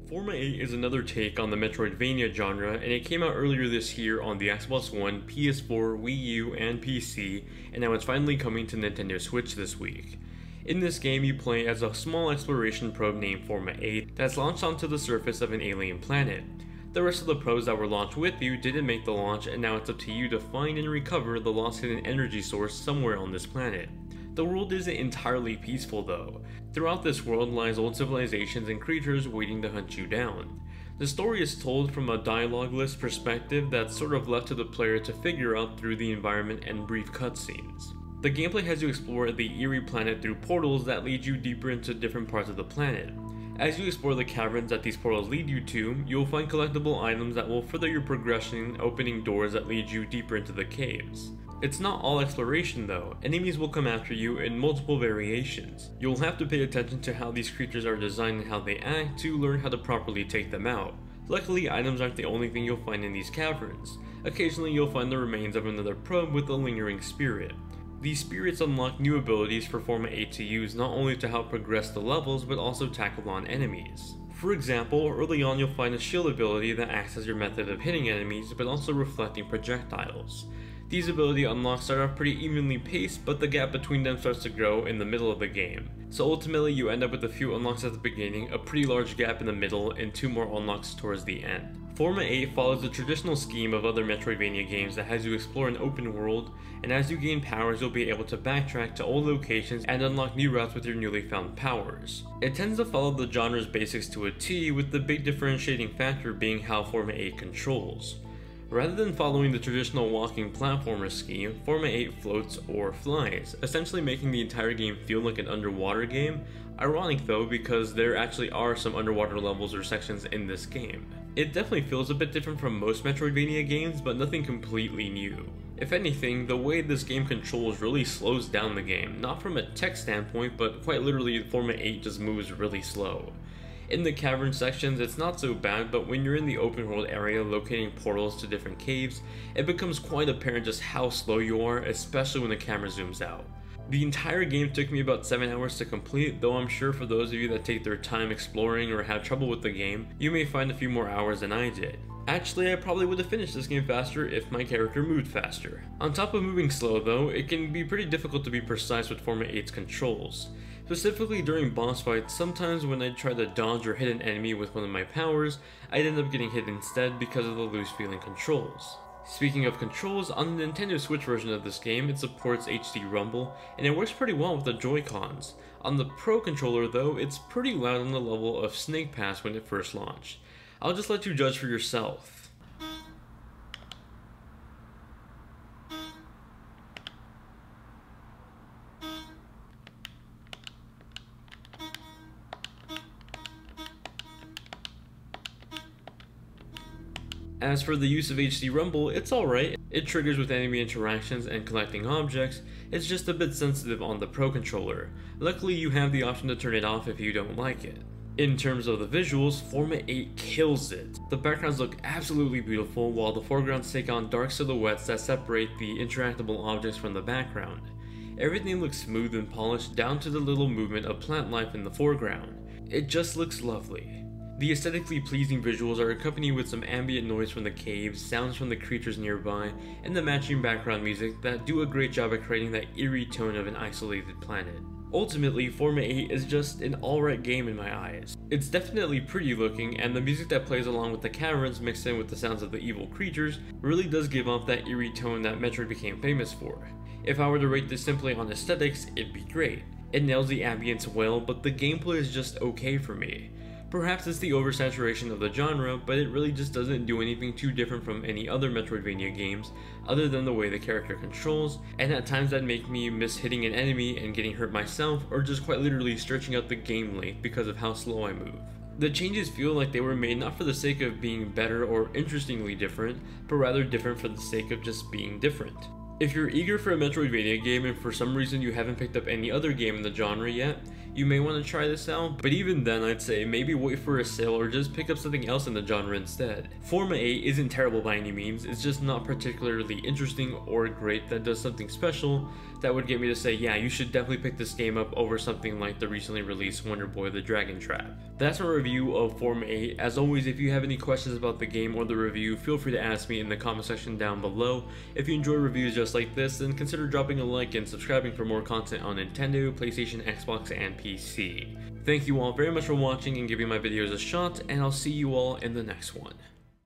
Forma 8 is another take on the Metroidvania genre, and it came out earlier this year on the Xbox One, PS4, Wii U, and PC, and now it's finally coming to Nintendo Switch this week. In this game, you play as a small exploration probe named Forma 8 that's launched onto the surface of an alien planet. The rest of the probes that were launched with you didn't make the launch, and now it's up to you to find and recover the lost hidden energy source somewhere on this planet. The world isn't entirely peaceful though. Throughout this world lies old civilizations and creatures waiting to hunt you down. The story is told from a dialogueless perspective that's sort of left to the player to figure out through the environment and brief cutscenes. The gameplay has you explore the eerie planet through portals that lead you deeper into different parts of the planet. As you explore the caverns that these portals lead you to, you'll find collectible items that will further your progression, opening doors that lead you deeper into the caves. It's not all exploration though, enemies will come after you in multiple variations. You'll have to pay attention to how these creatures are designed and how they act to learn how to properly take them out. Luckily, items aren't the only thing you'll find in these caverns. Occasionally you'll find the remains of another probe with a lingering spirit. These spirits unlock new abilities for Forma 8 to use, not only to help progress the levels but also tackle on enemies. For example, early on you'll find a shield ability that acts as your method of hitting enemies but also reflecting projectiles. These ability unlocks start off pretty evenly paced, but the gap between them starts to grow in the middle of the game. So ultimately you end up with a few unlocks at the beginning, a pretty large gap in the middle, and 2 more unlocks towards the end. Forma 8 follows the traditional scheme of other Metroidvania games that has you explore an open world, and as you gain powers you'll be able to backtrack to old locations and unlock new routes with your newly found powers. It tends to follow the genre's basics to a T, with the big differentiating factor being how Forma 8 controls. Rather than following the traditional walking platformer scheme, Forma 8 floats or flies, essentially making the entire game feel like an underwater game. Ironic though, because there actually are some underwater levels or sections in this game. It definitely feels a bit different from most Metroidvania games, but nothing completely new. If anything, the way this game controls really slows down the game, not from a tech standpoint, but quite literally Forma 8 just moves really slow. In the cavern sections, it's not so bad, but when you're in the open world area locating portals to different caves, it becomes quite apparent just how slow you are, especially when the camera zooms out. The entire game took me about 7 hours to complete, though I'm sure for those of you that take their time exploring or have trouble with the game, you may find a few more hours than I did. Actually, I probably would have finished this game faster if my character moved faster. On top of moving slow though, it can be pretty difficult to be precise with Forma 8's controls. Specifically during boss fights, sometimes when I try to dodge or hit an enemy with one of my powers, I'd end up getting hit instead because of the loose feeling controls. Speaking of controls, on the Nintendo Switch version of this game, it supports HD Rumble, and it works pretty well with the Joy-Cons. On the Pro controller though, it's pretty loud on the level of Snake Pass when it first launched. I'll just let you judge for yourself. As for the use of HD Rumble, it's alright. It triggers with enemy interactions and collecting objects. It's just a bit sensitive on the Pro controller. Luckily you have the option to turn it off if you don't like it. In terms of the visuals, Forma 8 kills it. The backgrounds look absolutely beautiful, while the foregrounds take on dark silhouettes that separate the interactable objects from the background. Everything looks smooth and polished down to the little movement of plant life in the foreground. It just looks lovely. The aesthetically pleasing visuals are accompanied with some ambient noise from the caves, sounds from the creatures nearby, and the matching background music that do a great job at creating that eerie tone of an isolated planet. Ultimately, Forma 8 is just an alright game in my eyes. It's definitely pretty looking, and the music that plays along with the caverns mixed in with the sounds of the evil creatures really does give off that eerie tone that Metroid became famous for. If I were to rate this simply on aesthetics, it'd be great. It nails the ambience well, but the gameplay is just okay for me. Perhaps it's the oversaturation of the genre, but it really just doesn't do anything too different from any other Metroidvania games, other than the way the character controls, and at times that make me miss hitting an enemy and getting hurt myself, or just quite literally stretching out the game length because of how slow I move. The changes feel like they were made not for the sake of being better or interestingly different, but rather different for the sake of just being different. If you're eager for a Metroidvania game and for some reason you haven't picked up any other game in the genre yet, you may want to try this out, but even then I'd say maybe wait for a sale or just pick up something else in the genre instead. Forma 8 isn't terrible by any means, it's just not particularly interesting or great that does something special that would get me to say, yeah, you should definitely pick this game up over something like the recently released Wonder Boy the Dragon Trap. That's my review of Forma 8. As always, if you have any questions about the game or the review, feel free to ask me in the comment section down below. If you enjoy reviews just like this, then consider dropping a like and subscribing for more content on Nintendo, PlayStation, Xbox, and PC. Thank you all very much for watching and giving my videos a shot, and I'll see you all in the next one.